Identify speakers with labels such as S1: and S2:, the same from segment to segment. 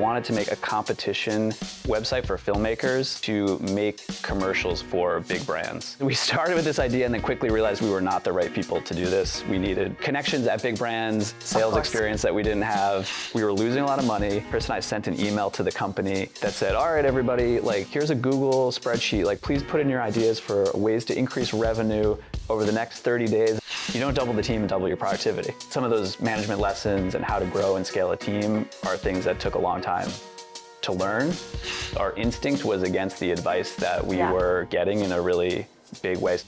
S1: wanted to make a competition website for filmmakers to make commercials for big brands. We started with this idea and then quickly realized we were not the right people to do this. We needed connections at big brands, sales experience that we didn't have. We were losing a lot of money. Chris and I sent an email to the company that said, all right, everybody, like, here's a Google spreadsheet. Like, please put in your ideas for ways to increase revenue over the next 30 days. You don't double the team and double your productivity. Some of those management lessons and how to grow and scale a team are things that took a long time to learn. Our instinct was against the advice that we were getting in a really big way.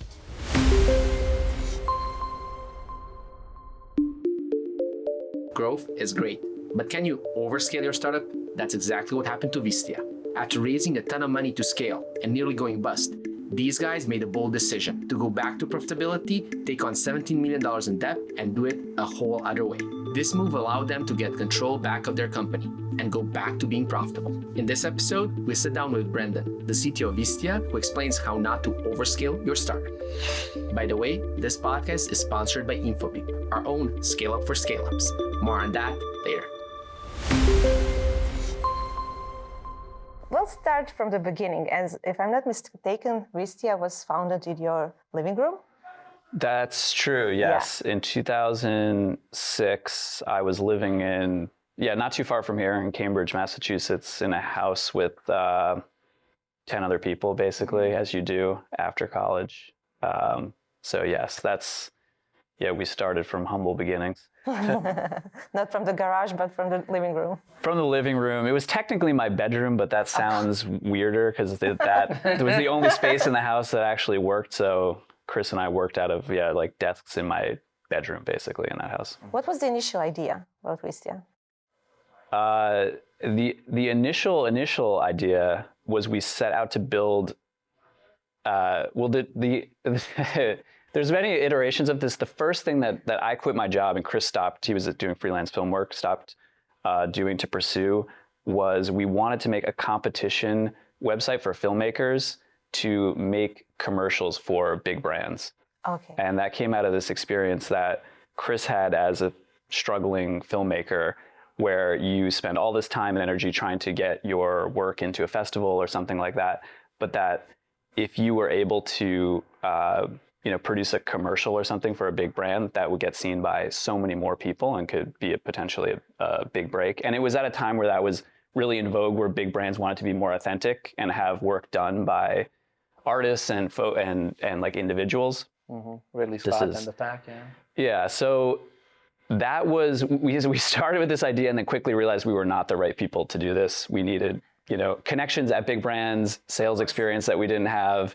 S2: Growth is great, but can you overscale your startup? That's exactly what happened to Wistia. After raising a ton of money to scale and nearly going bust, these guys made a bold decision to go back to profitability, take on $17 million in debt, and do it a whole other way. This move allowed them to get control back of their company and go back to being profitable. In this episode, we sit down with Brendan, the CTO of Wistia, who explains how not to overscale your startup. By the way, this podcast is sponsored by Infopeep, our own ScaleUp for scale-ups. More on that later.
S3: We'll start from the beginning. As if I'm not mistaken, Wistia was founded in your living room?
S1: That's true, yes. Yeah. In 2006, I was living in, not too far from here in Cambridge, Massachusetts, in a house with 10 other people, basically, as you do after college. So yes, we started from humble beginnings.
S3: Not from the garage, but from the living room.
S1: From the living room. It was technically my bedroom, but that sounds weirder because it was the only space in the house that actually worked. So Chris and I worked out of like desks in my bedroom, basically, in that house.
S3: What was the initial idea about Wistia?
S1: The initial idea was we set out to build. There's many iterations of this. The first thing that I quit my job and Chris stopped, he was doing freelance film work, stopped doing to pursue, was we wanted to make a competition website for filmmakers to make commercials for big brands.
S3: Okay.
S1: And that came out of this experience that Chris had as a struggling filmmaker, where you spend all this time and energy trying to get your work into a festival or something like that, but that if you were able to produce a commercial or something for a big brand, that would get seen by so many more people and could be potentially a big break. And it was at a time where that was really in vogue, where big brands wanted to be more authentic and have work done by artists and like individuals.
S4: Mm-hmm. Really spot in the pack,
S1: Yeah, so that was, we started with this idea and then quickly realized we were not the right people to do this. We needed, connections at big brands, sales experience that we didn't have.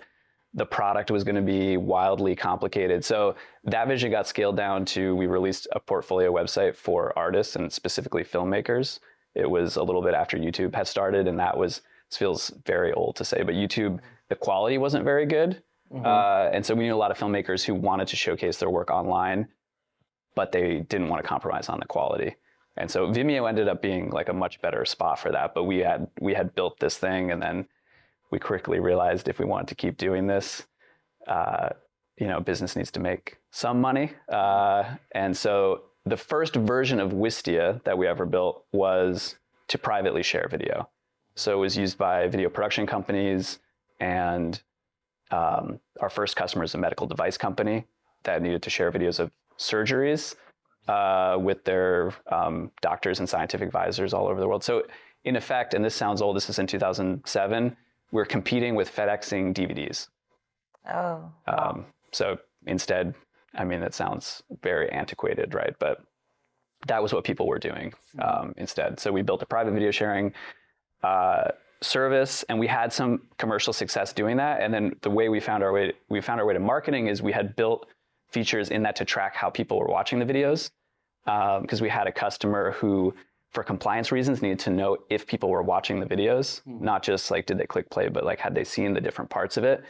S1: The product was going to be wildly complicated. So that vision got scaled down to, we released a portfolio website for artists and specifically filmmakers. It was a little bit after YouTube had started, and this feels very old to say, but YouTube, the quality wasn't very good. Mm-hmm. And so we knew a lot of filmmakers who wanted to showcase their work online, but they didn't want to compromise on the quality. And so Vimeo ended up being like a much better spot for that. But we had built this thing, and then we quickly realized if we wanted to keep doing this, business needs to make some money. And so the first version of Wistia that we ever built was to privately share video. So it was used by video production companies, and our first customer is a medical device company that needed to share videos of surgeries with their doctors and scientific advisors all over the world. So in effect, and this sounds old, this is in 2007, we're competing with FedExing DVDs.
S3: Oh.
S1: So instead, that sounds very antiquated, right? But that was what people were doing instead. So we built a private video sharing service, and we had some commercial success doing that. And then the way we found our way to marketing is we had built features in that to track how people were watching the videos, because we had a customer who, for compliance reasons, needed to know if people were watching the videos, not just like, did they click play, but like, had they seen the different parts of it?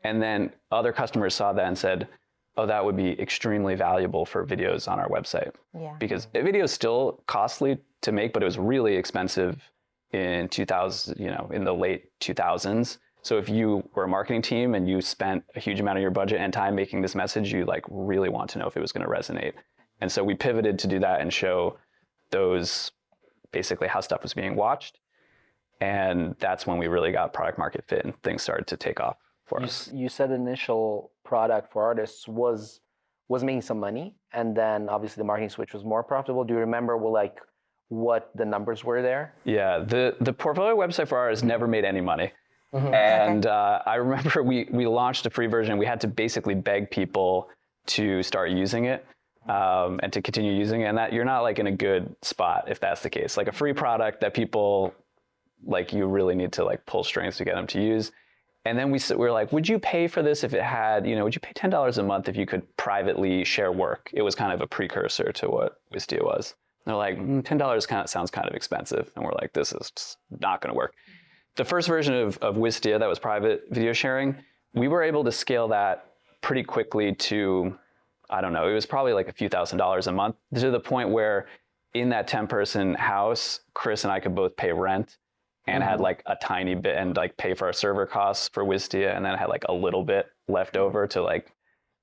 S1: And then other customers saw that and said, oh, that would be extremely valuable for videos on our website.
S3: Yeah.
S1: Because a video is still costly to make, but it was really expensive in 2000, in the late 2000s. So if you were a marketing team and you spent a huge amount of your budget and time making this message, you like really want to know if it was going to resonate. And so we pivoted to do that and show those basically how stuff was being watched. And that's when we really got product market fit and things started to take off for us.
S4: You said the initial product for artists was making some money, and then obviously the marketing switch was more profitable. Do you remember what the numbers were there?
S1: Yeah, the portfolio website for artists never made any money. And I remember we launched a free version. We had to basically beg people to start using it and to continue using it. And that you're not like in a good spot if that's the case. Like a free product that people like, you really need to like pull strings to get them to use. And then we were like, would you pay for this if it had, would you pay $10 a month if you could privately share work? It was kind of a precursor to what Wistia was. And they're like, $10 sounds kind of expensive. And we're like, this is just not going to work. The first version of Wistia that was private video sharing, we were able to scale that pretty quickly to, I don't know, it was probably like a few $1,000s a month, to the point where in that 10-person house, Chris and I could both pay rent and had like a tiny bit and like pay for our server costs for Wistia, and then had like a little bit left over to like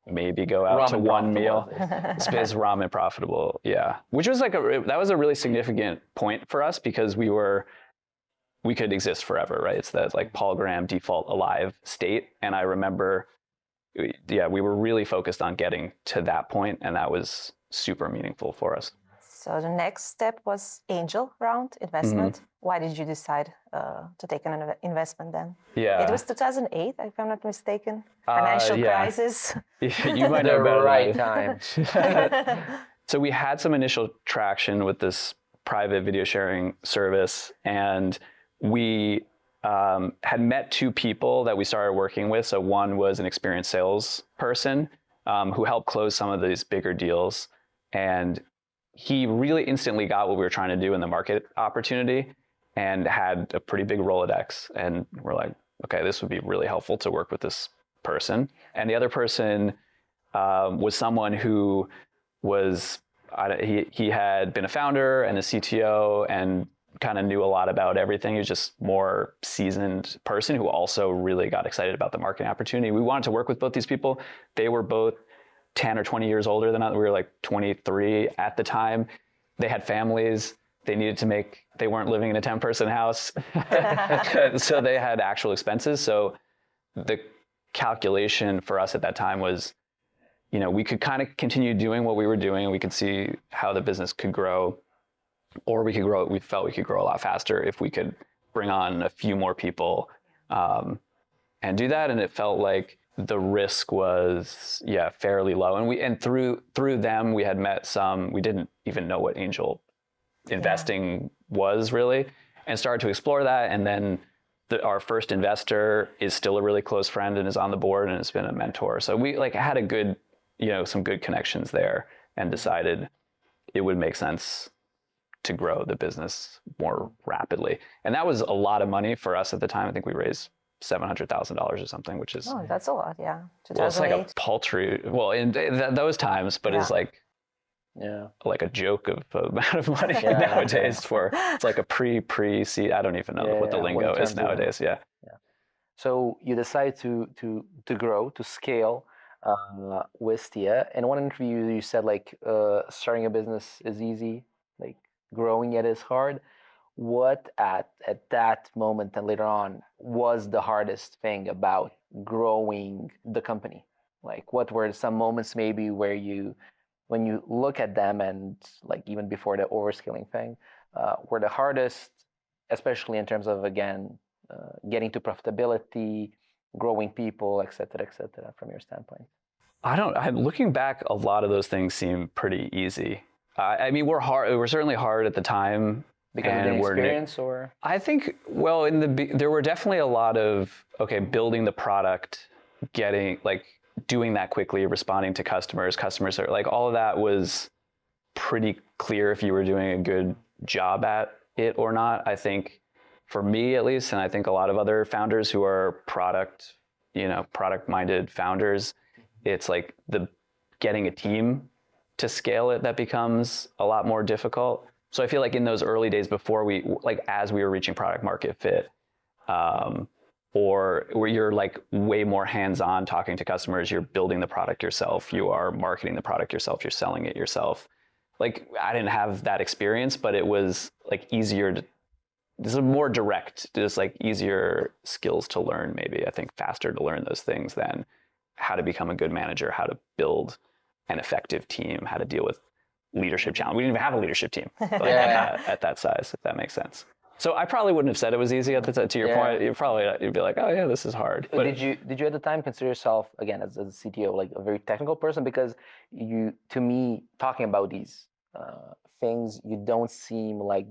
S1: maybe go out to one meal. It's ramen profitable, yeah. Which was like that was a really significant point for us because we could exist forever, right? It's that like Paul Graham default alive state. And I remember, we were really focused on getting to that point, and that was super meaningful for us.
S3: So the next step was angel round investment. Why did you decide to take an investment then?
S1: Yeah.
S3: It was 2008, if I'm not mistaken. Financial crisis.
S1: You might know better.
S4: Right time.
S1: So we had some initial traction with this private video sharing service, and we had met two people that we started working with. So one was an experienced salesperson who helped close some of these bigger deals. And he really instantly got what we were trying to do in the market opportunity and had a pretty big Rolodex. And we're like, okay, this would be really helpful to work with this person. And the other person was someone who was, he had been a founder and a CTO and kind of knew a lot about everything. He was just more seasoned person who also really got excited about the marketing opportunity. We wanted to work with both these people. They were both 10 or 20 years older than us. We were like 23 at the time. They had families. They needed to they weren't living in a 10-person house. So they had actual expenses. So the calculation for us at that time was, we could kind of continue doing what we were doing, and we could see how the business could grow, or we felt we could grow a lot faster if we could bring on a few more people and do that. And it felt like the risk was, fairly low. And through them, we had met some, we didn't even know what angel investing was really, and started to explore that. And then our first investor is still a really close friend and is on the board and has been a mentor. So we had a good, some good connections there, and decided it would make sense to grow the business more rapidly. And that was a lot of money for us at the time. I think we raised $700,000 or something, which is...
S3: Oh, that's a lot, yeah.
S1: Well, it's like a paltry... Well, in those times, but it's like...
S4: Yeah.
S1: Like a joke of the amount of money nowadays for... It's like a pre-seed. I don't even know what the lingo is nowadays, yeah.
S4: So you decide to grow, to scale Wistia. In one interview, you said starting a business is easy, growing it is hard. What at that moment and later on was the hardest thing about growing the company? What were some moments maybe where when you look at them, and even before the overscaling thing, were the hardest, especially in terms of, again, getting to profitability, growing people, et cetera, from your standpoint?
S1: Looking back, a lot of those things seem pretty easy. I mean, we're certainly hard at the time.
S4: Because of the experience, or? I
S1: think, well, there were definitely a lot of, building the product, doing that quickly, responding to customers are all of that was pretty clear if you were doing a good job at it or not. I think for me at least, and I think a lot of other founders who are product-minded founders, it's getting a team to scale it that becomes a lot more difficult. So I feel like in those early days before as we were reaching product market fit, or where you're way more hands-on talking to customers, you're building the product yourself, you are marketing the product yourself, you're selling it yourself. like I didn't have that experience, but it was like easier to, this is more direct, just like easier skills to learn, maybe. I think faster to learn those things than how to become a good manager, how to build an effective team, how to deal with leadership challenge. We didn't even have a leadership team at that size, if that makes sense. So I probably wouldn't have said it was easy at the time. To your point, you'd be like, oh yeah, this is hard. But
S4: did you at the time consider yourself, again, as a CTO, like a very technical person? Because to me, talking about these things, you don't seem like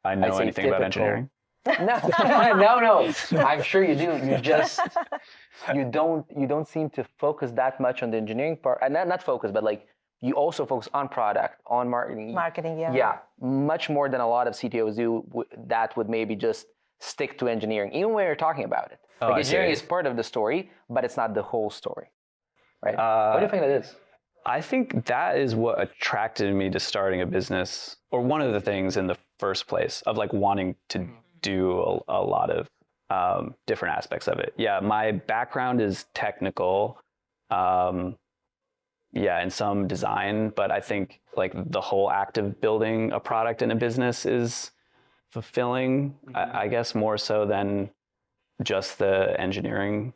S1: I know anything about engineering.
S4: No. I'm sure you do. You don't seem to focus that much on the engineering part. And not focus, but like you also focus on product, on marketing.
S3: Marketing, yeah.
S4: Yeah, much more than a lot of CTOs do. That would maybe just stick to engineering, even when you're talking about it. Like engineering is part of the story, but it's not the whole story, right? What do you think that is?
S1: I think that is what attracted me to starting a business, or one of the things in the first place, of like wanting to do a lot of different aspects of it. Yeah, my background is technical, and some design, but I think like the whole act of building a product in a business is fulfilling, I guess, more so than just the engineering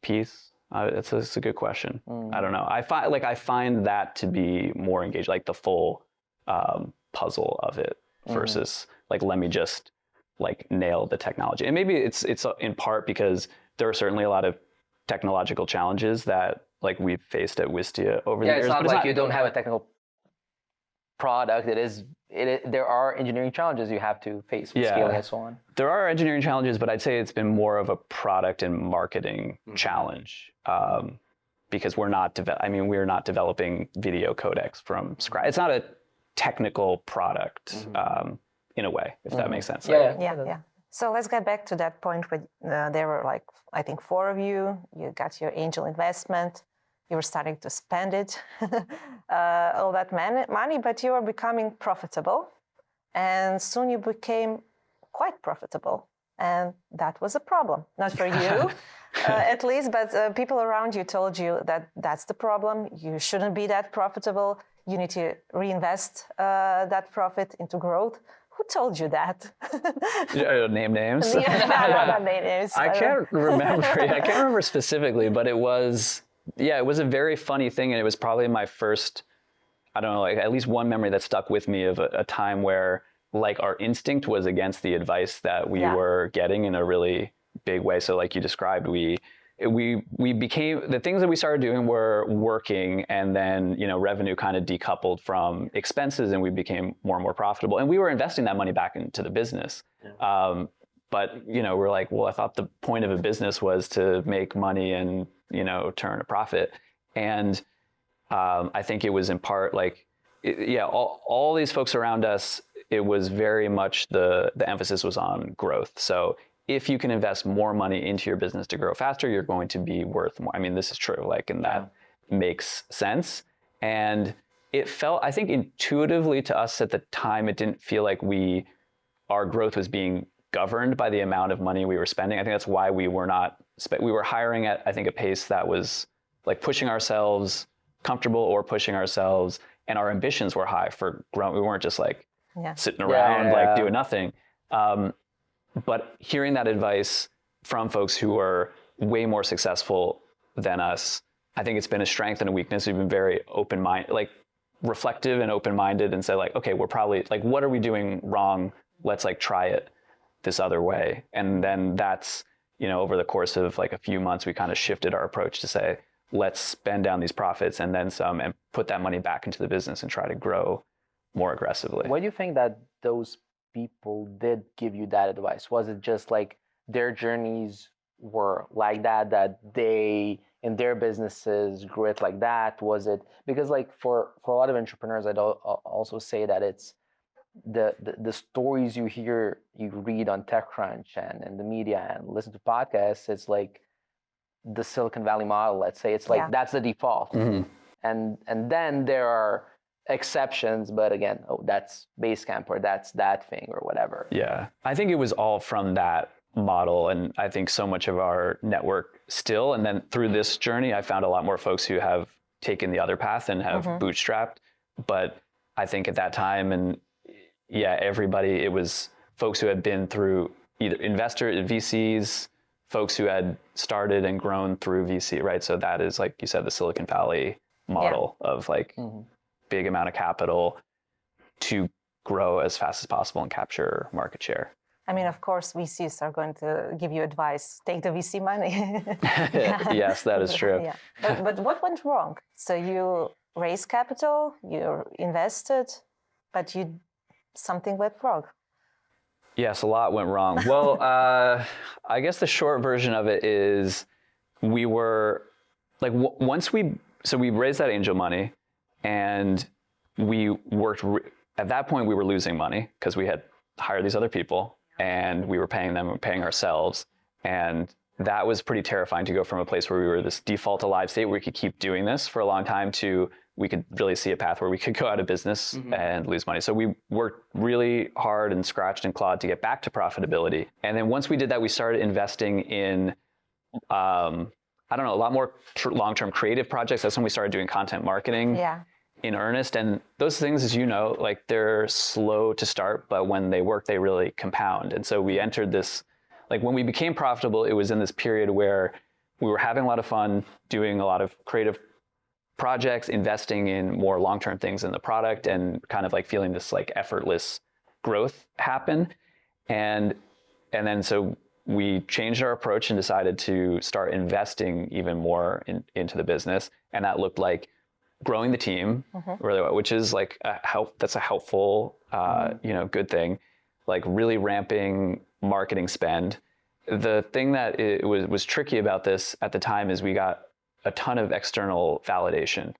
S1: piece. It's a good question. I don't know. I find that to be more engaged, like the full puzzle of it versus like, let me just like nail the technology. And maybe it's in part because there are certainly a lot of technological challenges that like we've faced at Wistia over the years.
S4: It's not like you don't have a technical product. There are engineering challenges you have to face with scaling and so on.
S1: There are engineering challenges, but I'd say it's been more of a product and marketing challenge because we're not developing video codecs from scratch. It's not a technical product in a way, if that makes sense.
S3: Yeah. So let's get back to that point where there were like, I think 4 of you. You got your angel investment. You were starting to spend it, all that money, but you were becoming profitable. And soon you became quite profitable. And that was a problem. Not for you, at least, but people around you told you that that's the problem. You shouldn't be that profitable. You need to reinvest that profit into growth. Who told you that?
S1: Name names?
S3: Not name names.
S1: I can't remember. I can't remember specifically, but it was a very funny thing. And it was probably my first, I don't know, like at least one memory that stuck with me of a time where like our instinct was against the advice that we were getting in a really big way. So like you described, we became, the things that we started doing were working, and then, revenue kind of decoupled from expenses, and we became more and more profitable. And we were investing that money back into the business. But, we're like, well, I thought the point of a business was to make money and, turn a profit. And I think it was in part like, all these folks around us, it was very much the emphasis was on growth. So if you can invest more money into your business to grow faster, you're going to be worth more. I mean, this is true, and that makes sense. And it felt, I think intuitively to us at the time, it didn't feel like our growth was being governed by the amount of money we were spending. I think that's why we were hiring at, I think, a pace that was like pushing ourselves comfortable or pushing ourselves, and our ambitions were high for growing. We weren't just like sitting around like doing nothing. But hearing that advice from folks who are way more successful than us, I think it's been a strength and a weakness. We've been very open-minded, like reflective and open-minded, and said like, okay, we're probably like, what are we doing wrong? Let's like try it this other way. And then that's, over the course of like a few months, we kind of shifted our approach to say, let's spend down these profits and then some, and put that money back into the business and try to grow more aggressively.
S4: Why do you think that those people did give you that advice? Was it just like their journeys were like that they in their businesses grew it like that? Was it because like for a lot of entrepreneurs, I'd also say that it's the stories you hear, you read on TechCrunch and in the media and listen to podcasts, it's like the Silicon Valley model, let's say. It's like that's the default. And then there are exceptions, but again, that's Basecamp or that's that thing or whatever.
S1: Yeah, I think it was all from that model, and I think so much of our network still, and then through this journey, I found a lot more folks who have taken the other path and have bootstrapped. But I think at that time, and yeah, everybody, it was folks who had been through either VCs, folks who had started and grown through VC, right? So that is, like you said, the Silicon Valley model of like big amount of capital to grow as fast as possible and capture market share.
S3: I mean, of course, VCs are going to give you advice. Take the VC money.
S1: Yes, that is true.
S3: Yeah. But what went wrong? So you raised capital, you invested, but something went wrong.
S1: Yes, a lot went wrong. Well, I guess the short version of it is we were like, once we raised that angel money and we worked, at that point we were losing money because we had hired these other people and we were paying them and paying ourselves. And that was pretty terrifying to go from a place where we were this default alive state where we could keep doing this for a long time to we could really see a path where we could go out of business and lose money. So we worked really hard and scratched and clawed to get back to profitability. And then once we did that, we started investing in, a lot more long-term creative projects. That's when we started doing content marketing in earnest. And those things, as you know, like they're slow to start, but when they work, they really compound. And so we entered this, like when we became profitable, it was in this period where we were having a lot of fun, doing a lot of creative projects, investing in more long-term things in the product, and kind of like feeling this like effortless growth happen. And then so we changed our approach and decided to start investing even more into the business. And that looked like growing the team, really, which is like that's a helpful, good thing. Like really ramping marketing spend. The thing that it was tricky about this at the time is we got a ton of external validation,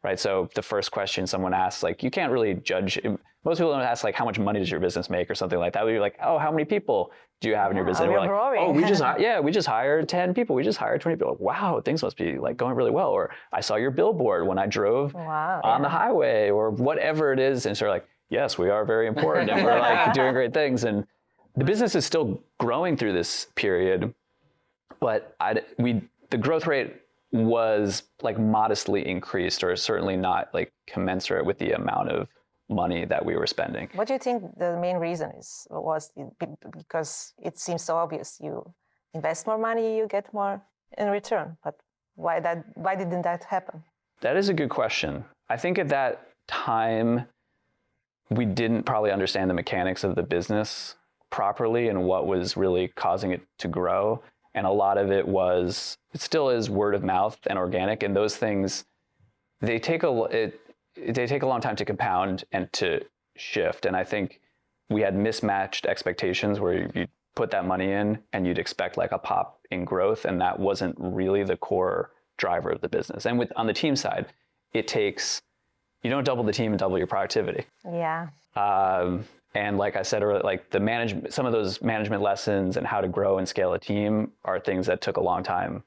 S1: right? So the first question someone asks, like, you can't really judge. Most people don't ask like, how much money does your business make or something like that. We're like, oh, how many people do you have in your business? And we're like, oh, we just hired 10 people. We just hired 20 people. Wow, things must be like going really well. Or I saw your billboard when I drove on the highway, or whatever it is. And so we're like, yes, we are very important and we're like doing great things. And the business is still growing through this period, but the growth rate was like modestly increased, or certainly not like commensurate with the amount of money that we were spending.
S3: What do you think the main reason was? Because it seems so obvious. You invest more money, you get more in return. But why didn't that happen?
S1: That is a good question. I think at that time, we didn't probably understand the mechanics of the business properly and what was really causing it to grow. And a lot of it still is word of mouth and organic. And those things, they take a long time to compound and to shift. And I think we had mismatched expectations where you put that money in and you'd expect like a pop in growth. And that wasn't really the core driver of the business. And on the team side, you don't double the team and double your productivity.
S3: Yeah.
S1: And like I said earlier, like some of those management lessons and how to grow and scale a team are things that took a long time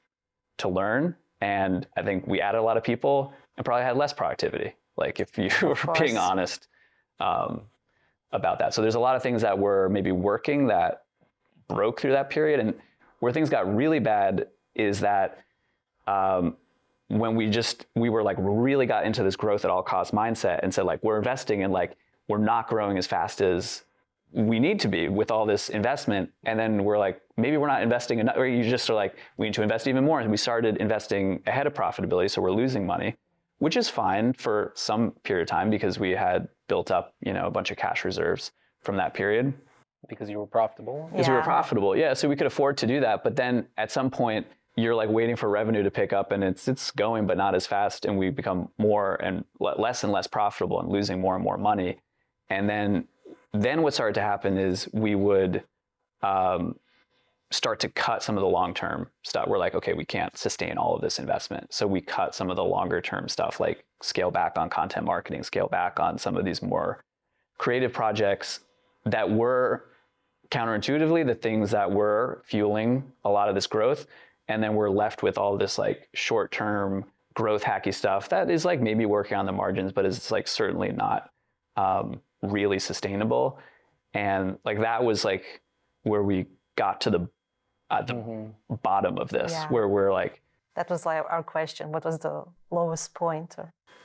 S1: to learn. And I think we added a lot of people and probably had less productivity, like if you were being honest about that. So there's a lot of things that were maybe working that broke through that period. And where things got really bad is that when we were like really got into this growth at all costs mindset and said like, we're investing and like, we're not growing as fast as we need to be with all this investment. And then we're like, maybe we're not investing enough, or you just are like, we need to invest even more. And we started investing ahead of profitability. So we're losing money, which is fine for some period of time because we had built up, a bunch of cash reserves from that period.
S4: Because you were profitable?
S1: Because we were profitable, yeah. So we could afford to do that. But then at some point, you're like waiting for revenue to pick up and it's going, but not as fast. And we become more and less profitable and losing more and more money. And then what started to happen is we would start to cut some of the long-term stuff. We're like, okay, we can't sustain all of this investment. So we cut some of the longer-term stuff, like scale back on content marketing, scale back on some of these more creative projects that were counterintuitively the things that were fueling a lot of this growth. And then we're left with all this like short-term growth hacky stuff that is like maybe working on the margins, but is like certainly not really sustainable. And like that was like where we got to the bottom of this, where we're like,
S3: That was like our question. What was the lowest point?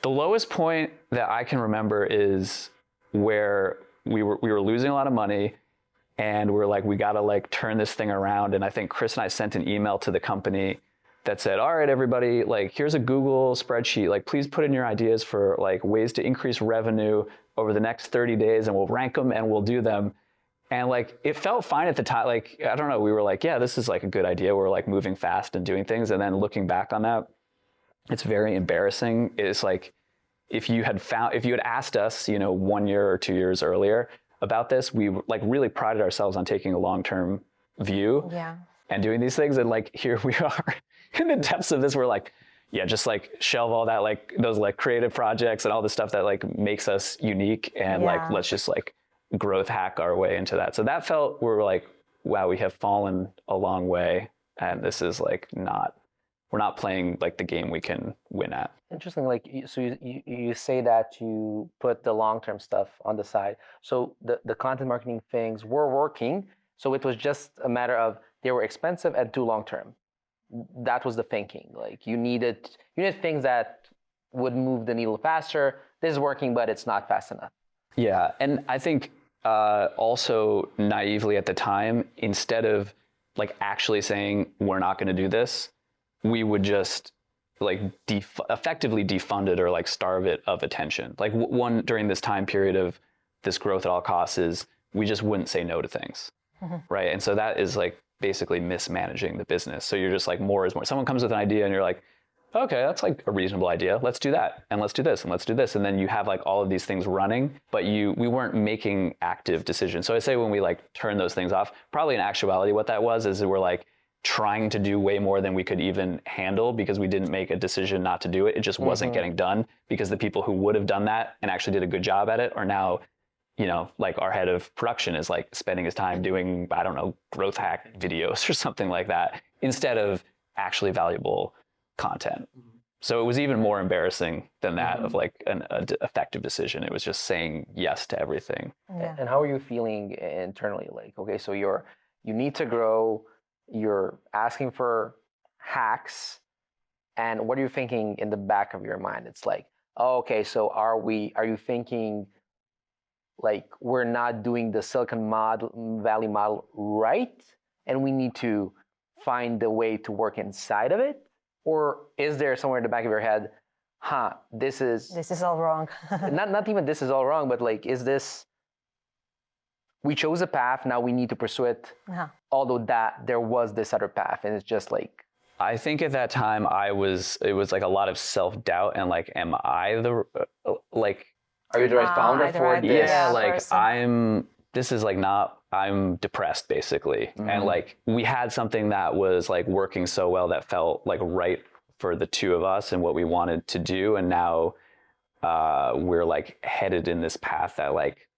S1: The lowest point that I can remember is where we were losing a lot of money, and we were like, we got to like turn this thing around. And I think Chris and I sent an email to the company that said, all right, everybody, like, here's a Google spreadsheet. Like, please put in your ideas for like ways to increase revenue over the next 30 days, and we'll rank them and we'll do them. And like, it felt fine at the time. Like, I don't know, we were like, yeah, this is like a good idea. We're like moving fast and doing things. And then looking back on that, it's very embarrassing. It's like, if you had asked us, 1 year or 2 years earlier about this, we like really prided ourselves on taking a long-term view and doing these things. And like, here we are in the depths of this. We're like, yeah, just like shelve all that, like those like creative projects and all the stuff that like makes us unique. And like, let's just like growth hack our way into that. So that felt, we're like, wow, we have fallen a long way. And this is like we're not playing like the game we can win at.
S4: Interesting. Like, so you say that you put the long-term stuff on the side. So the content marketing things were working. So it was just a matter of they were expensive and too long-term. That was the thinking. Like you needed things that would move the needle faster. This is working, but it's not fast enough.
S1: Yeah, and I think also naively at the time, instead of like actually saying we're not going to do this, we would just like effectively defund it or like starve it of attention. Like one during this time period of this growth at all costs is we just wouldn't say no to things, right? And so that is like basically mismanaging the business. So you're just like more is more. Someone comes with an idea and you're like, okay, that's like a reasonable idea. Let's do that, and let's do this, and let's do this, and then you have like all of these things running, but we weren't making active decisions. So I say when we like turn those things off, probably in actuality what that was is that we're like trying to do way more than we could even handle because we didn't make a decision not to do it. It just wasn't getting done because the people who would have done that and actually did a good job at it are now, like our head of production is like spending his time doing, I don't know, growth hack videos or something like that instead of actually valuable content. So it was even more embarrassing than that of like an effective decision. It was just saying yes to everything.
S3: Yeah.
S4: And how are you feeling internally? Like, okay, so you need to grow, you're asking for hacks, and what are you thinking in the back of your mind? It's like, oh, okay, so are you thinking like we're not doing the Silicon Valley model right, and we need to find a way to work inside of it? Or is there somewhere in the back of your head, this is
S3: all wrong?
S4: not even this is all wrong, but like, is this, we chose a path, now we need to pursue it, although that there was this other path, and it's just like.
S1: I think at that time it was like a lot of self-doubt and like, am I the, like.
S4: Are you the right founder for this?
S1: Yeah, like this is like not, I'm depressed basically. And like we had something that was like working so well that felt like right for the two of us and what we wanted to do. And now we're like headed in this path that like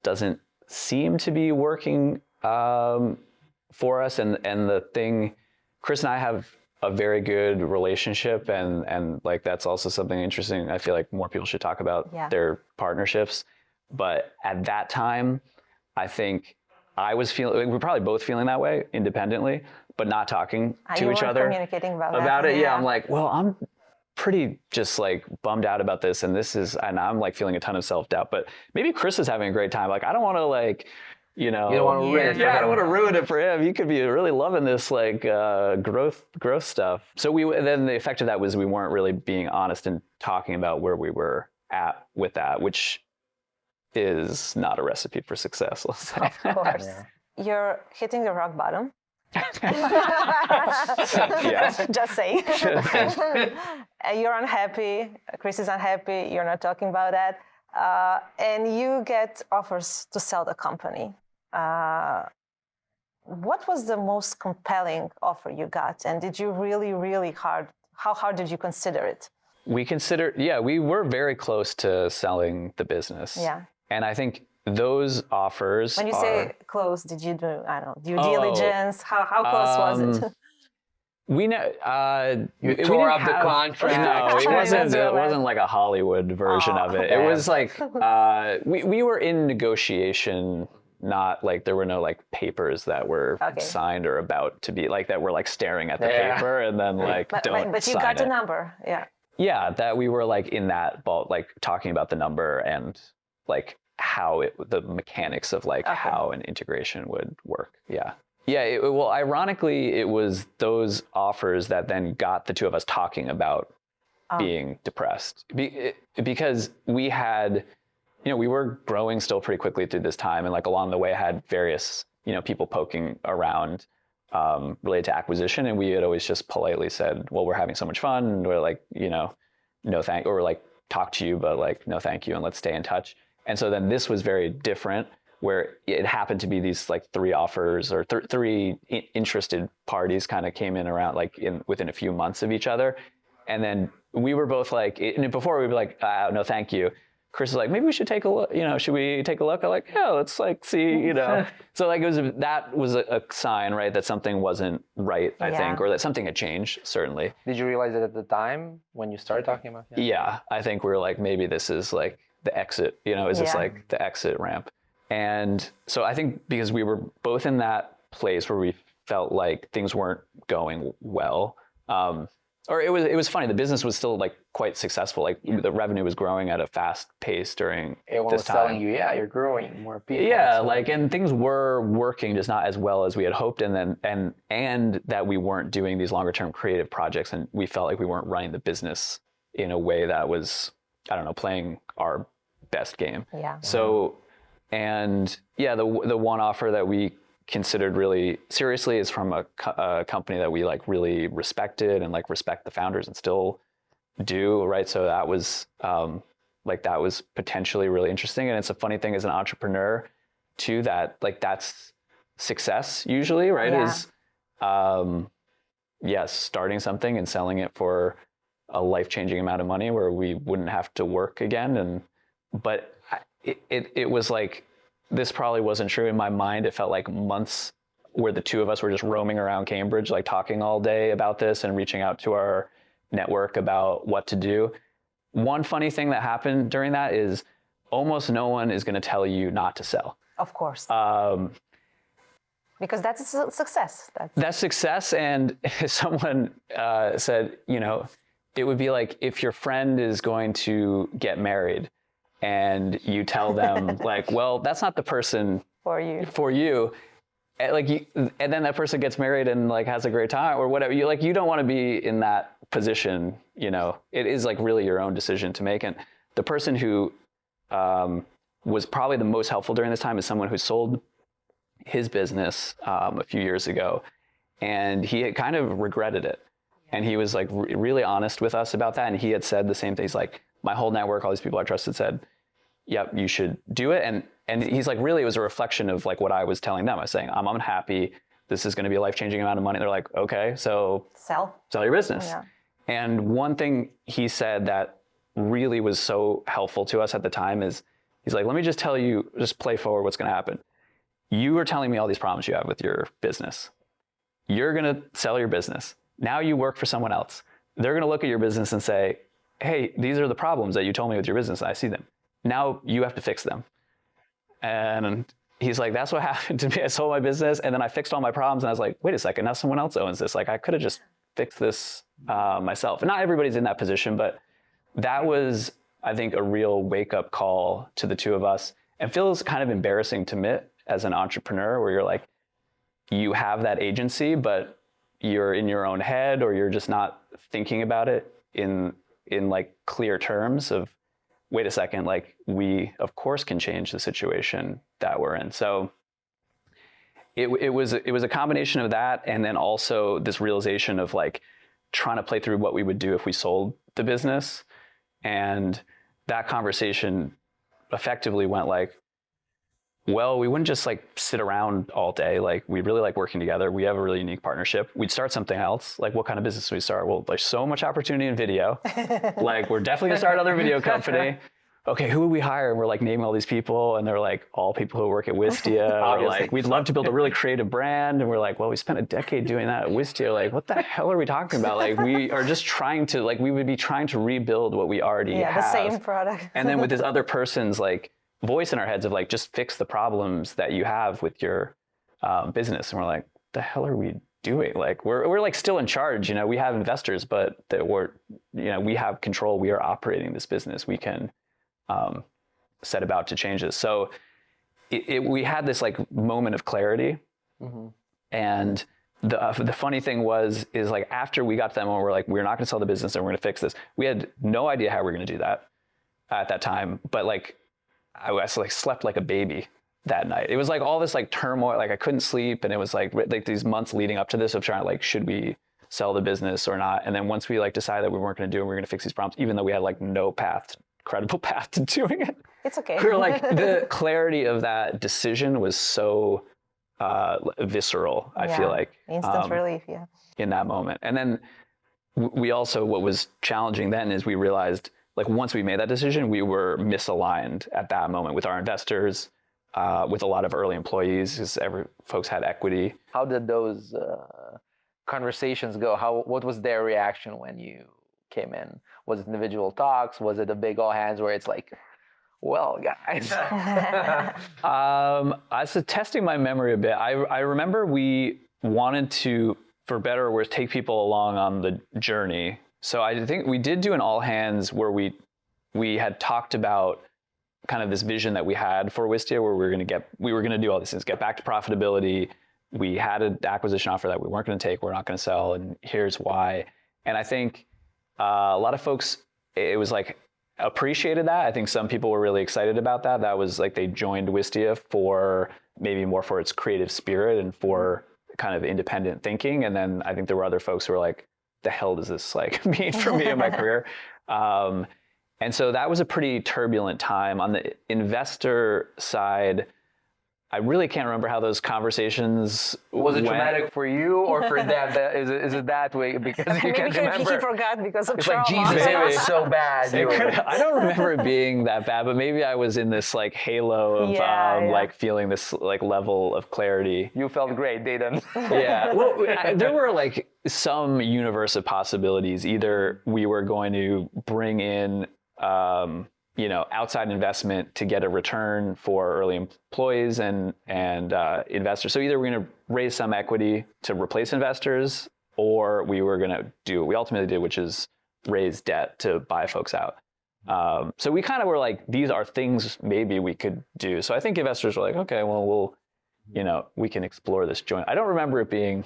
S1: doesn't seem to be working for us. And the thing, Chris and I have a very good relationship, and like that's also something interesting. I feel like more people should talk about their partnerships. But at that time, I think I was feeling, we're probably both feeling that way independently, but not talking to each other
S3: communicating about
S1: it. Yeah, I'm like, well, I'm pretty just like bummed out about this, and I'm like feeling a ton of self-doubt. But maybe Chris is having a great time. Like, I don't want to like, you don't want to ruin it for him. I don't want to ruin it for him. You could be really loving this like growth stuff. So then the effect of that was we weren't really being honest and talking about where we were at with that, which is not a recipe for success, let's say.
S3: Of course. You're hitting the rock bottom.
S1: Yes.
S3: Just saying. You're unhappy. Chris is unhappy. You're not talking about that. And you get offers to sell the company. What was the most compelling offer you got? And did you really how hard did you consider it?
S1: We were very close to selling the business.
S3: Yeah.
S1: And I think those offers.
S3: When you say close, did you do, due diligence? How close was it?
S1: We know.
S4: You tore up the contract.
S1: No, it wasn't like a Hollywood version of it.
S3: Okay.
S1: It was like we were in negotiation not like there were no like papers that were signed or about to be like that were like staring at the paper and then like don't
S3: but you
S1: sign
S3: got the
S1: it.
S3: number,
S1: Yeah, that we were like in that ball, like talking about the number and like how the mechanics of like how an integration would work. Yeah. Yeah. Well, ironically, it was those offers that then got the two of us talking about being depressed because we had, you know, we were growing still pretty quickly through this time. And like along the way had various, you know, people poking around related to acquisition. And we had always just politely said, well, we're having so much fun. And we're like, you know, no thank, or like talk to you, but like, no, thank you. And let's stay in touch. And so then this was very different where it happened to be these like three offers or three interested parties kind of came in around like within a few months of each other. And then we were both like, and before we'd be like, no, thank you. Chris was like, maybe we should take a look, you know, should we take a look? I'm like, yeah, let's like see, you know. So like that was a sign, right, that something wasn't right, I think, or that something had changed, certainly.
S4: Did you realize it at the time when you started talking about it?
S1: Yeah, I think we were like, maybe this is like the exit, you know, is this like the exit ramp? And so I think because we were both in that place where we felt like things weren't going well, or it was funny. The business was still like quite successful. Like the revenue was growing at a fast pace during
S4: Everyone
S1: this
S4: was
S1: time.
S4: telling you, yeah, you're growing, more people.
S1: Yeah, like, and things were working, just not as well as we had hoped. And then, and that we weren't doing these longer term creative projects, and we felt like we weren't running the business in a way that was, I don't know, playing our best game.
S3: Yeah.
S1: So, and yeah, the one offer that we considered really seriously is from a company that we like really respected and like respect the founders and still do, right? So that was like that was potentially really interesting. And it's a funny thing as an entrepreneur too, that like that's success usually, right? Is yes, starting something and selling it for a life-changing amount of money where we wouldn't have to work again. But it was like, this probably wasn't true in my mind. It felt like months where the two of us were just roaming around Cambridge, like talking all day about this and reaching out to our network about what to do. One funny thing that happened during that is almost no one is going to tell you not to sell.
S3: Of course. Because that's a success.
S1: That's success. And someone said, you know, it would be like if your friend is going to get married and you tell them like, well, that's not the person for you. And like and then that person gets married and like has a great time or whatever. You don't want to be in that position, you know. It is like really your own decision to make. And the person who was probably the most helpful during this time is someone who sold his business a few years ago, and he had kind of regretted it. And he was like really honest with us about that. And he had said the same thing. He's like, my whole network, all these people I trusted said, yep, you should do it. And he's like, really, it was a reflection of like what I was telling them. I was saying, I'm unhappy. This is going to be a life-changing amount of money. They're like, okay, so sell your business. Yeah. And one thing he said that really was so helpful to us at the time is, he's like, let me just tell you, just play forward what's going to happen. You are telling me all these problems you have with your business. You're going to sell your business. Now you work for someone else. They're going to look at your business and say, hey, these are the problems that you told me with your business. I see them. Now you have to fix them. And he's like, that's what happened to me. I sold my business and then I fixed all my problems. And I was like, wait a second, now someone else owns this. Like I could have just fixed this myself. And not everybody's in that position, but that was, I think, a real wake up call to the two of us. And feels kind of embarrassing to admit as an entrepreneur where you're like, you have that agency, but you're in your own head or you're just not thinking about it in like clear terms of, wait a second, like we of course can change the situation that we're in. So it was a combination of that, and then also this realization of like trying to play through what we would do if we sold the business. And that conversation effectively went like, well, we wouldn't just like sit around all day. Like we really like working together. We have a really unique partnership. We'd start something else. Like what kind of business do we start? Well, there's so much opportunity in video. Like we're definitely gonna start another video company. Okay, who would we hire? And we're like naming all these people, and they're like all people who work at Wistia. Or like we'd love to build a really creative brand, and we're like, well, we spent a decade doing that at Wistia. Like what the hell are we talking about? Like we are just trying to, like we would be trying to rebuild what we already have.
S3: Yeah, the same product.
S1: And then with this other person's like voice in our heads of like, just fix the problems that you have with your business. And we're like, the hell are we doing? Like, we're like still in charge, you know, we have investors, but that we have control. We are operating this business. We can set about to change this. So we had this like moment of clarity. Mm-hmm. And the funny thing is like, after we got to that moment, we're like, we're not going to sell the business and we're going to fix this. We had no idea how we were going to do that at that time. But like, I was like slept like a baby that night. It was like all this like turmoil, like I couldn't sleep. And it was like these months leading up to this of trying to like, should we sell the business or not? And then once we like decided that we weren't going to do it, we were going to fix these problems, even though we had like no credible path to doing it.
S3: It's okay.
S1: We were like, the clarity of that decision was so visceral, I feel like.
S3: Instant relief,
S1: in that moment. And then we also, what was challenging then is we realized, like, once we made that decision, we were misaligned at that moment with our investors, with a lot of early employees, because folks had equity.
S4: How did those conversations go? What was their reaction when you came in? Was it individual talks? Was it a big all hands where it's like, well, guys?
S1: So testing my memory a bit, I remember we wanted to, for better or worse, take people along on the journey. So I think we did do an all hands where we had talked about kind of this vision that we had for Wistia, where we were going to do all these things, get back to profitability. We had an acquisition offer that we weren't going to take, we're not going to sell, and here's why. And I think a lot of folks, it was like, appreciated that. I think some people were really excited about that. That was like, they joined Wistia for maybe more for its creative spirit and for kind of independent thinking. And then I think there were other folks who were like, the hell does this like mean for me in my career? And so that was a pretty turbulent time. On the investor side, I really can't remember how those conversations
S4: was it
S1: went.
S4: traumatic for you or for them? Is it that way? Because you can't remember.
S3: He forgot because of
S4: it's
S3: trauma.
S4: Like, Jesus, it was so bad.
S1: I don't remember it being that bad, but maybe I was in this like halo of like feeling this like level of clarity.
S4: You felt great, they didn't.
S1: Yeah. Well, there were like some universe of possibilities. Either we were going to bring in outside investment to get a return for early employees and investors. So either we're going to raise some equity to replace investors, or we were going to do what we ultimately did, which is raise debt to buy folks out. So we kind of were like, these are things maybe we could do. So I think investors were like, okay, well, we can explore this joint. I don't remember it being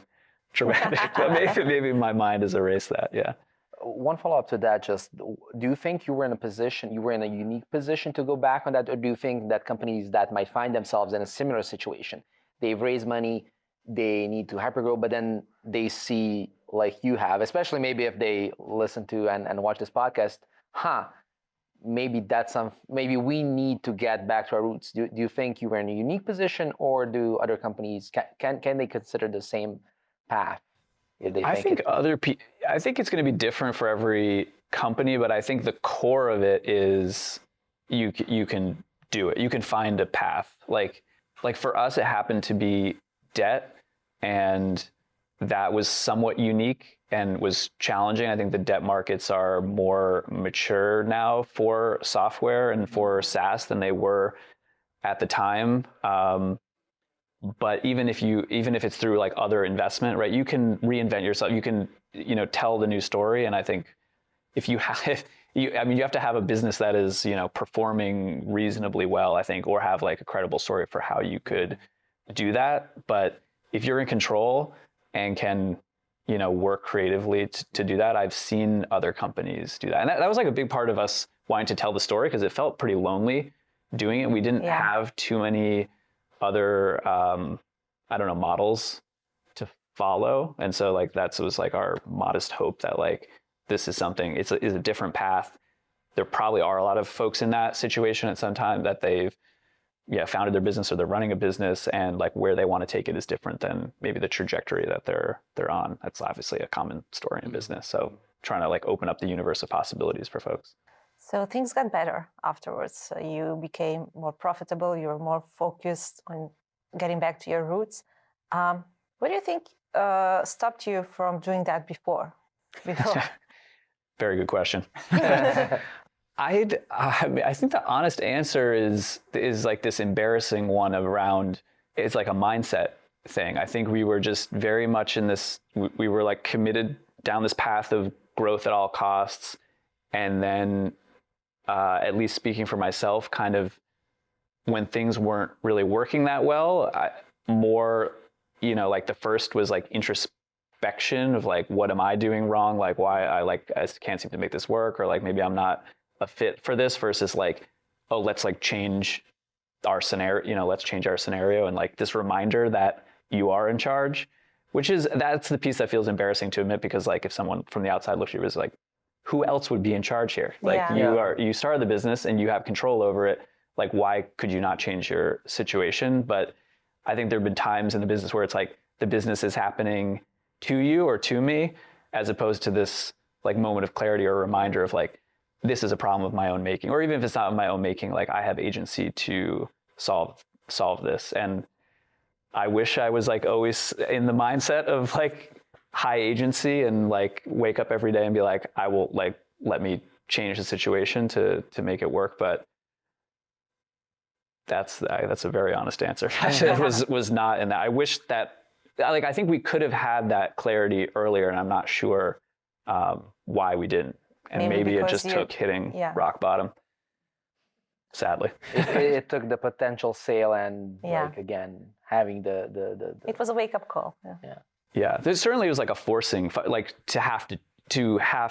S1: traumatic, but maybe my mind has erased that. Yeah.
S4: One follow-up to that, just do you think you were in a unique position to go back on that, or do you think that companies that might find themselves in a similar situation, they've raised money, they need to hypergrow, but then they see, like you have, especially maybe if they listen to and watch this podcast, maybe we need to get back to our roots. Do you think you were in a unique position, or do other companies, can they consider the same path? I think
S1: it's going to be different for every company, but I think the core of it is you can do it. You can find a path. Like for us, it happened to be debt, and that was somewhat unique and was challenging. I think the debt markets are more mature now for software and for SaaS than they were at the time. But even if it's through like other investment, right, you can reinvent yourself. You can, tell the new story. And I think if you have to have a business that is, performing reasonably well, I think, or have like a credible story for how you could do that. But if you're in control and can, work creatively to do that, I've seen other companies do that. And that was like a big part of us wanting to tell the story, because it felt pretty lonely doing it. We didn't have too many other models to follow, and so like was like our modest hope that like this is something, it's a different path. There probably are a lot of folks in that situation at some time that they've founded their business or they're running a business, and like where they want to take it is different than maybe the trajectory that they're on. That's obviously a common story in business. So trying to like open up the universe of possibilities for folks.
S3: So things got better afterwards. So you became more profitable. You were more focused on getting back to your roots. What do you think stopped you from doing that before?
S1: Very good question. I think the honest answer is like this embarrassing one around, it's like a mindset thing. I think we were just very much in this, we were like committed down this path of growth at all costs. And then, at least speaking for myself, kind of when things weren't really working that well, more, you know, like the first was like introspection of like, what am I doing wrong? Like why I can't seem to make this work, or like maybe I'm not a fit for this, versus like, oh, let's like change our scenario, you know, let's change our scenario. And like this reminder that you are in charge, that's the piece that feels embarrassing to admit, because like if someone from the outside looks at you, is like, who else would be in charge here? Like you started the business and you have control over it. Like, why could you not change your situation? But I think there've been times in the business where it's like the business is happening to you or to me, as opposed to this like moment of clarity or reminder of like, this is a problem of my own making, or even if it's not of my own making, like I have agency to solve this. And I wish I was like always in the mindset of like high agency and like wake up every day and be like, I will like, let me change the situation to make it work. But that's a very honest answer. It was not in that. I wish that, like, I think we could have had that clarity earlier, and I'm not sure why we didn't. And maybe it just took hitting rock bottom, sadly.
S4: It took the potential sale and like again having the
S3: It was a wake up call.
S1: Yeah, there certainly was like a forcing, like to have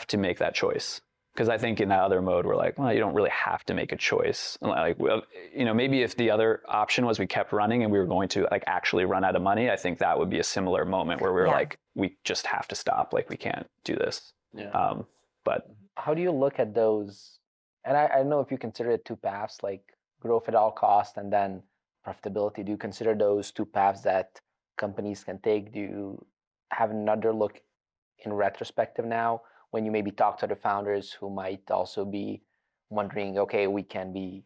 S1: to make that choice. Because I think in that other mode, we're like, well, you don't really have to make a choice. Like, you know, maybe if the other option was we kept running and we were going to like actually run out of money, I think that would be a similar moment where we were like, we just have to stop. Like, we can't do this.
S4: Yeah.
S1: But
S4: how do you look at those? And I don't know if you consider it two paths, like growth at all cost and then profitability. Do you consider those two paths that companies can take? Do you have another look in retrospective now, when you maybe talk to the founders who might also be wondering, okay, we can be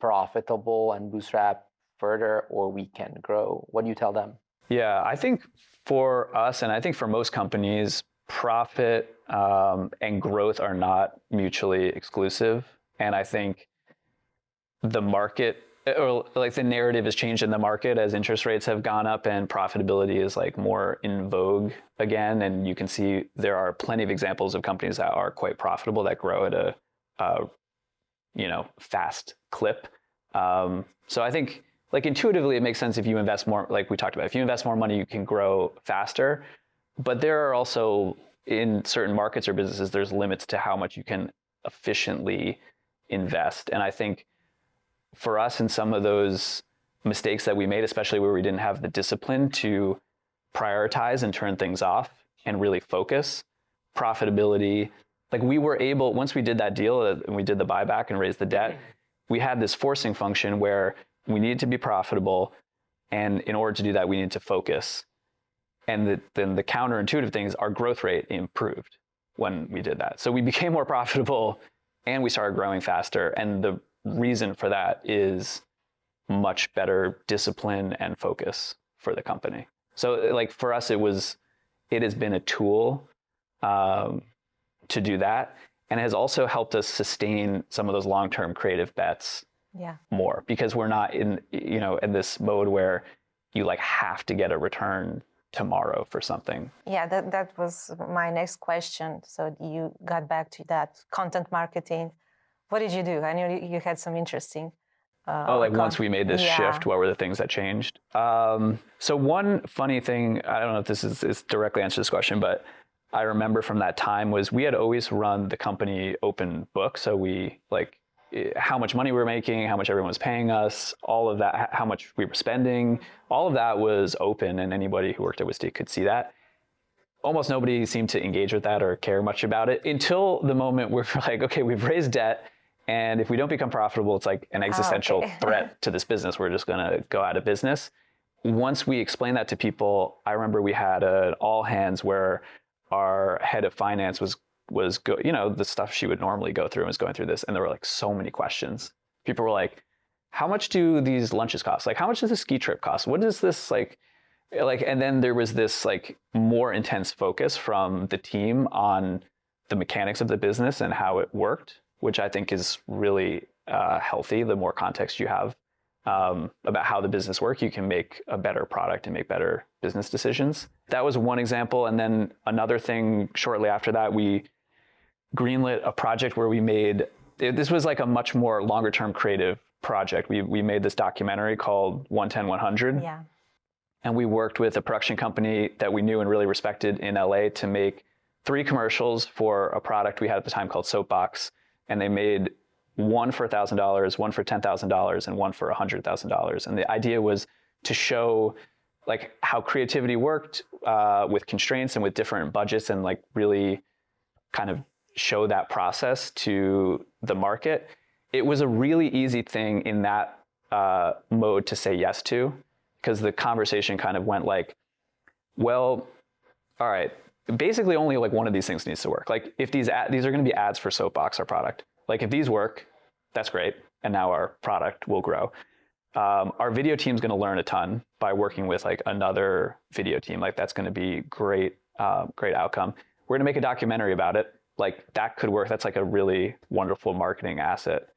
S4: profitable and bootstrap further, or we can grow? What do you tell them?
S1: Yeah, I think for us, and I think for most companies, profit and growth are not mutually exclusive. And I think the market, or like the narrative has changed in the market as interest rates have gone up and profitability is like more in vogue again. And you can see there are plenty of examples of companies that are quite profitable, that grow at a you know, fast clip. So I think like intuitively it makes sense if you invest more, like we talked about, if you invest more money, you can grow faster. But there are also, in certain markets or businesses, there's limits to how much you can efficiently invest. And I think for us, in some of those mistakes that we made, especially where we didn't have the discipline to prioritize and turn things off and really focus, profitability, like we were able, once we did that deal and we did the buyback and raised the debt, we had this forcing function where we needed to be profitable. And in order to do that, we needed to focus. And then the counterintuitive things, our growth rate improved when we did that. So we became more profitable and we started growing faster. And the reason for that is much better discipline and focus for the company. So like for us, it has been a tool to do that. And it has also helped us sustain some of those long-term creative bets more, because we're not in this mode where you like have to get a return tomorrow for something.
S3: Yeah, that was my next question. So you got back to that content marketing. What did you do? I know you had some interesting.
S1: Once we made this shift, what were the things that changed? So one funny thing, I don't know if this is directly answers this question, but I remember from that time was we had always run the company open book. So we like how much money we were making, how much everyone was paying us, all of that, how much we were spending, all of that was open, and anybody who worked at Wistia could see that. Almost nobody seemed to engage with that or care much about it until the moment where we're like, okay, we've raised debt, and if we don't become profitable, it's like an existential threat to this business. We're just gonna go out of business. Once we explained that to people, I remember we had an all hands where our head of finance was the stuff she would normally go through and was going through this. And there were like so many questions. People were like, how much do these lunches cost? Like, how much does the ski trip cost? What is this like, and then there was this like more intense focus from the team on the mechanics of the business and how it worked. which I think is really healthy. The more context you have about how the business works, you can make a better product and make better business decisions. That was one example. And then another thing, shortly after that, we greenlit a project where we made, this was like a much more longer term creative project. We made this documentary called 110-100.
S3: Yeah.
S1: And we worked with a production company that we knew and really respected in LA to make 3 commercials for a product we had at the time called Soapbox. And they made one for $1,000, one for $10,000, and one for $100,000. And the idea was to show like how creativity worked with constraints and with different budgets, and like really kind of show that process to the market. It was a really easy thing in that mode to say yes to, because the conversation kind of went like, well, all right, basically only like one of these things needs to work. Like if these are going to be ads for Soapbox, our product. Like if these work, that's great, and now our product will grow. Our video team's going to learn a ton by working with like another video team. Like that's going to be great, great outcome. We're going to make a documentary about it. Like that could work. That's like a really wonderful marketing asset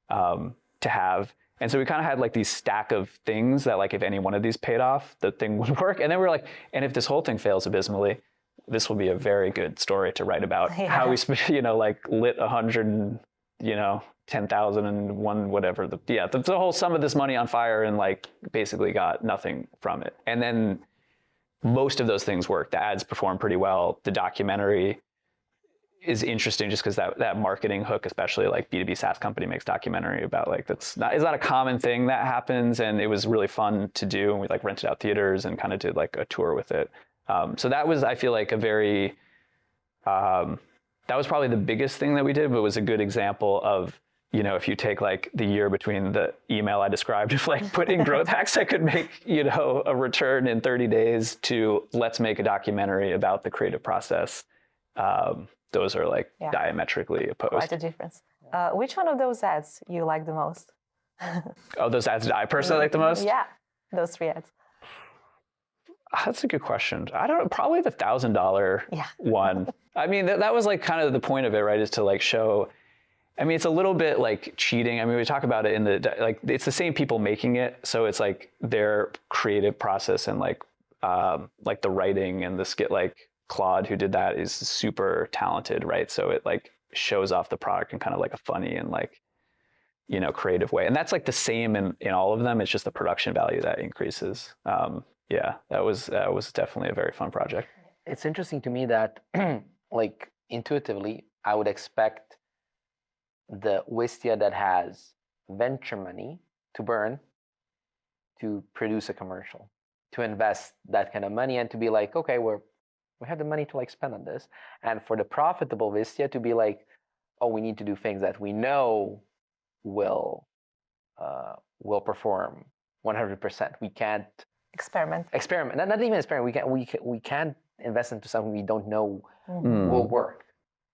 S1: to have. And so we kind of had like these stack of things that like if any one of these paid off, the thing would work. And then we were like, and if this whole thing fails abysmally, this will be a very good story to write about how we, like lit 100, 10,000 and one, whatever. The whole sum of this money on fire and like basically got nothing from it. And then most of those things worked. The ads performed pretty well. The documentary is interesting just because that marketing hook, especially like B2B SaaS company makes documentary about like, it's not a common thing that happens. And it was really fun to do. And we like rented out theaters and kind of did like a tour with it. So that was, I feel like a very, that was probably the biggest thing that we did, but it was a good example of, if you take like the year between the email I described of like putting growth hacks that could make, a return in 30 days to let's make a documentary about the creative process. Those are like diametrically opposed.
S3: Quite a difference. Which one of those ads you like the most?
S1: Oh, those ads that I personally like the most?
S3: Yeah, those 3 ads.
S1: That's a good question. I don't know, probably the $1,000 one. I mean, that was like kind of the point of it, right? Is to like show, I mean, it's a little bit like cheating. I mean, we talk about it in like, it's the same people making it. So it's like their creative process and like the writing and the skit, like Claude who did that is super talented, right? So it like shows off the product in kind of like a funny and like, creative way. And that's like the same in all of them. It's just the production value that increases. That was definitely a very fun project.
S4: It's interesting to me that like intuitively, I would expect the Wistia that has venture money to burn to produce a commercial, to invest that kind of money and to be like, okay, we have the money to like spend on this. And for the profitable Wistia to be like, oh, we need to do things that we know will perform 100%. We can't experiment. Not even experiment. We can't invest into something we don't know will work.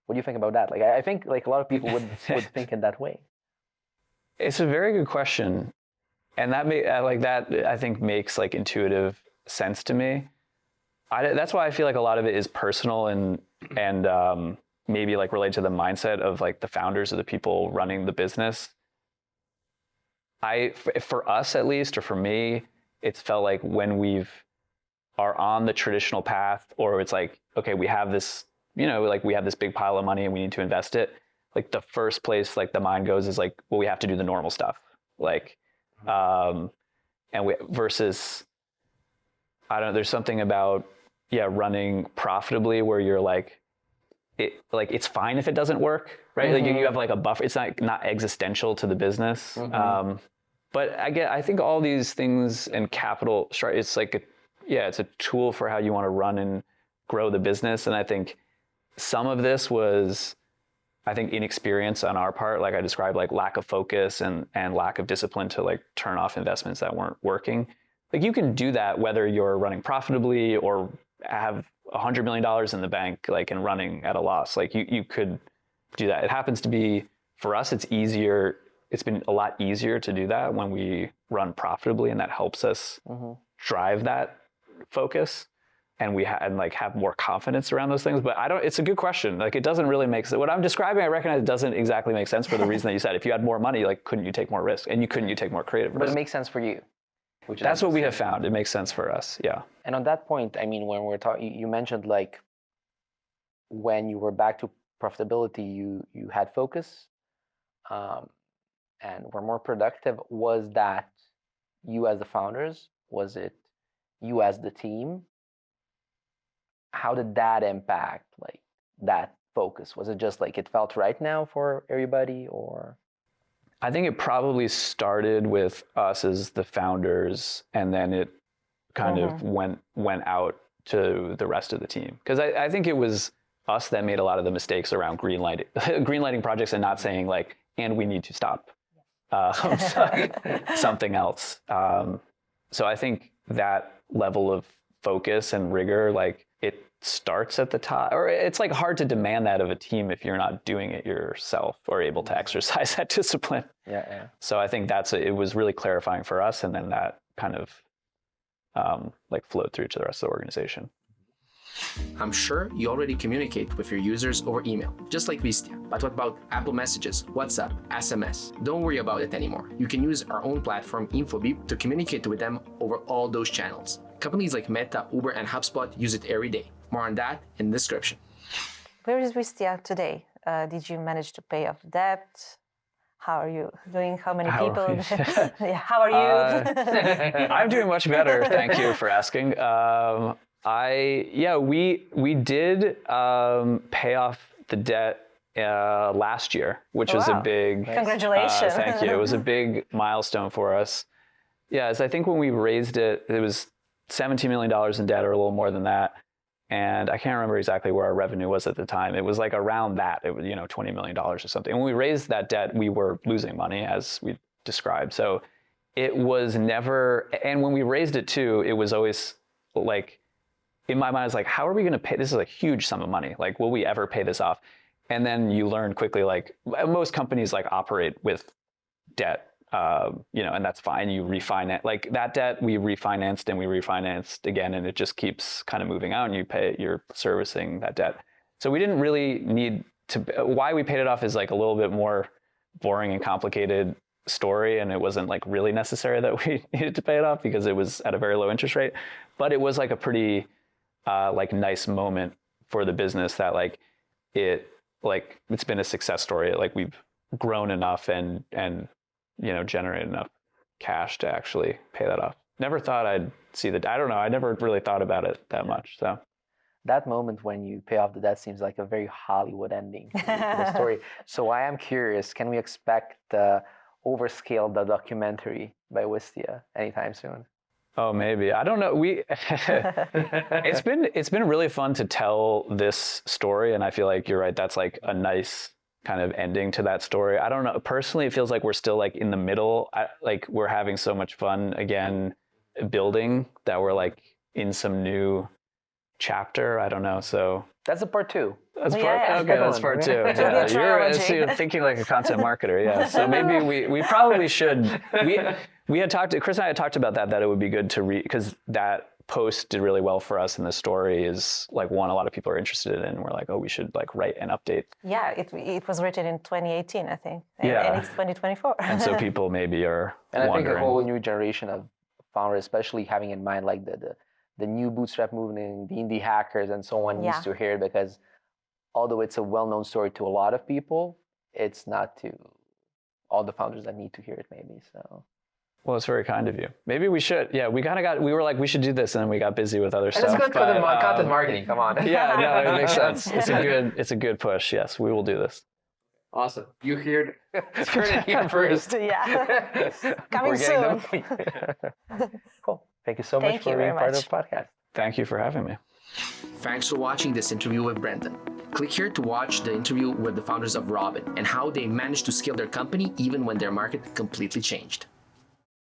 S4: What do you think about that? Like, I think like a lot of people would think in that way.
S1: It's a very good question, and that I think makes like intuitive sense to me. That's why I feel like a lot of it is personal and maybe like related to the mindset of like the founders or the people running the business. For us at least, or for me, it's felt like when are on the traditional path, or it's like, okay, we have this, like we have this big pile of money and we need to invest it. Like the first place like the mind goes is like, well, we have to do the normal stuff. Like, versus, I don't know, there's something about, running profitably where you're like, it's fine if it doesn't work, right? Like you have like a buffer. It's not existential to the business. But I think all these things and capital, it's like it's a tool for how you want to run and grow the business. And I think some of this was, inexperience on our part. Like I described, like lack of focus and lack of discipline to like turn off investments that weren't working. Like you can do that whether you're running profitably or have $100 million in the bank, like and running at a loss. Like you could do that. It happens to be, for us, it's easier. It's been a lot easier to do that when we run profitably, and that helps us drive that focus. and like have more confidence around those things. But it's a good question. Like, it doesn't really make sense. What I'm describing, I recognize, doesn't exactly make sense for the reason that you said. If you had more money, like, couldn't you take more risk? And couldn't you take more creative risk?
S4: But it makes sense for you.
S1: That's what we have found. It makes sense for us. Yeah.
S4: And on that point, I mean, when we're talking, you mentioned like when you were back to profitability, you had focus, and were more productive. Was that you as the founders? Was it you as the team? How did that impact like that focus? Was it just like it felt right now for everybody, or?
S1: I think it probably started with us as the founders, and then it kind of went out to the rest of the team. Because I think it was us that made a lot of the mistakes around greenlighting projects and not saying like, and we need to stop something else. So I think that level of focus and rigor, like, it starts at the top, or it's like hard to demand that of a team if you're not doing it yourself or able to exercise that discipline.
S4: Yeah.
S1: So I think it was really clarifying for us, and then that kind of like flowed through to the rest of the organization.
S2: I'm sure you already communicate with your users over email, just like Wistia. But what about Apple Messages, WhatsApp, SMS? Don't worry about it anymore. You can use our own platform, Infobeep, to communicate with them over all those channels. Companies like Meta, Uber, and HubSpot use it every day. More on that in the description.
S3: Where is Wistia today? Did you manage to pay off debt? How are you doing? How many people? Yeah, how are you?
S1: I'm doing much better. Thank you for asking. We did pay off the debt last year, which was a big
S3: congratulations.
S1: Thank you. It was a big milestone for us. Yes, I think when we raised it, it was $17 million in debt, or a little more than that. And I can't remember exactly where our revenue was at the time. It was like around that. It was, $20 million or something. And when we raised that debt, we were losing money, as we described. So it was never, and when we raised it too, it was always like, in my mind, I was like, how are we going to pay? This is a huge sum of money. Like, will we ever pay this off? And then you learn quickly, like, most companies like operate with debt, and that's fine. You refinance, like, that debt we refinanced and we refinanced again, and it just keeps kind of moving out, and you're servicing that debt. So we didn't really need to, why we paid it off is like a little bit more boring and complicated story, and it wasn't like really necessary that we needed to pay it off because it was at a very low interest rate. But it was like a pretty nice moment for the business that it's been a success story. Like, we've grown enough and generated enough cash to actually pay that off. Never thought I'd see I don't know. I never really thought about it that much. So
S4: that moment when you pay off the debt seems like a very Hollywood ending to the story. So I am curious, can we expect Overscale, the documentary by Wistia, anytime soon?
S1: Oh, maybe. I don't know. It's been really fun to tell this story, and I feel like you're right. That's like a nice kind of ending to that story. I don't know. Personally, it feels like we're still like in the middle. We're having so much fun again building that we're like in some new chapter. I don't know. So
S4: that's a part two.
S1: That's that's part two. Yeah, you're thinking like a content marketer. Yeah. So maybe we probably should. We had talked. Chris and I had talked about that it would be good to read, because that post did really well for us, and the story is like one a lot of people are interested in. We're like, oh, we should like write an update.
S3: Yeah, it was written in 2018, I think. And it's 2024.
S1: And so people maybe are
S4: and
S1: wondering.
S4: I think a whole new generation of founders, especially having in mind like the new bootstrap movement, the indie hackers and so on, needs to hear it, because although it's a well-known story to a lot of people, it's not to all the founders that need to hear it maybe. So.
S1: Well, it's very kind of you. Maybe we should. Yeah, we were like, we should do this, and then we got busy with other stuff.
S4: It's good for the content marketing. Come on.
S1: Yeah, no, it makes sense. It's a good push. Yes, we will do this.
S4: Awesome. You heard it here first.
S3: Yeah. Coming soon.
S4: Cool. Thank you so much for being part of the podcast.
S1: Thank you for having me.
S2: Thanks for watching this interview with Brendan. Click here to watch the interview with the founders of Robin and how they managed to scale their company even when their market completely changed.